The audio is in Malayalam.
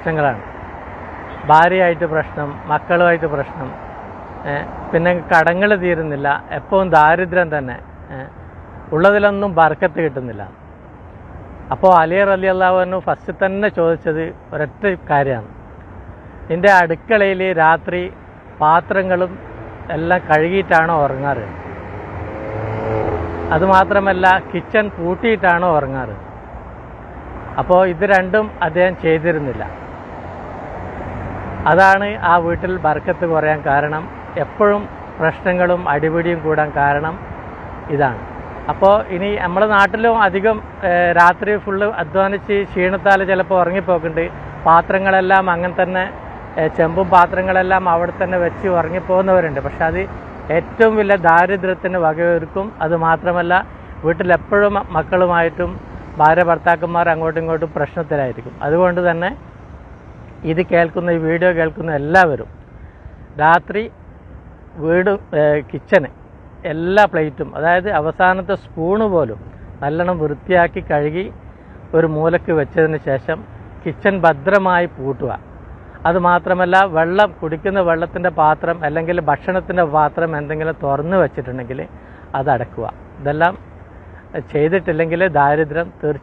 പ്രശ്നങ്ങളാണ്. ഭാര്യയായിട്ട് പ്രശ്നം, മക്കളുമായിട്ട് പ്രശ്നം, പിന്നെ കടങ്ങൾ തീരുന്നില്ല, എപ്പോഴും ദാരിദ്ര്യം തന്നെ, ഉള്ളതിലൊന്നും ബർക്കത്ത് കിട്ടുന്നില്ല. അപ്പോൾ അലി റളിയല്ലാഹു അൻഹു ഫസ്റ്റ് തന്നെ ചോദിച്ചത് ഒരൊറ്റ കാര്യമാണ്. നിൻ്റെ അടുക്കളയിൽ രാത്രി പാത്രങ്ങളും എല്ലാം കഴുകിയിട്ടാണോ ഉറങ്ങാറ്? അതുമാത്രമല്ല കിച്ചൺ പൂട്ടിയിട്ടാണോ ഉറങ്ങാറ്? അപ്പോൾ ഇത് രണ്ടും അദ്ദേഹം ചെയ്തിരുന്നില്ല. അതാണ് ആ വീട്ടിൽ ബർക്കത്ത് കുറയാൻ കാരണം. എപ്പോഴും പ്രശ്നങ്ങളും അടിപിടിയും കൂടാൻ കാരണം ഇതാണ്. അപ്പോൾ ഇനി നമ്മുടെ നാട്ടിലും അധികം രാത്രി ഫുള്ള് അധ്വാനിച്ച് ക്ഷീണത്താൽ ചിലപ്പോൾ ഉറങ്ങിപ്പോക്കുന്നുണ്ട്. പാത്രങ്ങളെല്ലാം അങ്ങനെ തന്നെ, ചെമ്പും പാത്രങ്ങളെല്ലാം അവിടെ തന്നെ വെച്ച് ഉറങ്ങിപ്പോകുന്നവരുണ്ട്. പക്ഷെ അത് ഏറ്റവും വലിയ ദാരിദ്ര്യത്തിന് വകയൊരുക്കും. അതുമാത്രമല്ല വീട്ടിലെപ്പോഴും മക്കളുമായിട്ടും ഭാര്യ ഭർത്താക്കന്മാർ അങ്ങോട്ടും ഇങ്ങോട്ടും പ്രശ്നത്തിലായിരിക്കും. അതുകൊണ്ട് തന്നെ ഇത് കേൾക്കുന്ന, ഈ വീഡിയോ കേൾക്കുന്ന എല്ലാവരും രാത്രി കിച്ചന് എല്ലാ പ്ലേറ്റും, അതായത് അവസാനത്തെ സ്പൂണ് പോലും നല്ലോണം വൃത്തിയാക്കി കഴുകി ഒരു മൂലക്ക് വെച്ചതിന് ശേഷം കിച്ചൺ ഭദ്രമായി പൂട്ടുക. അതുമാത്രമല്ല കുടിക്കുന്ന വെള്ളത്തിൻ്റെ പാത്രം അല്ലെങ്കിൽ ഭക്ഷണത്തിൻ്റെ പാത്രം എന്തെങ്കിലും തുറന്ന് വെച്ചിട്ടുണ്ടെങ്കിൽ അത് അടക്കുക. ഇതെല്ലാം ചെയ്തിട്ടില്ലെങ്കിൽ ദാരിദ്ര്യം തീർച്ചയായും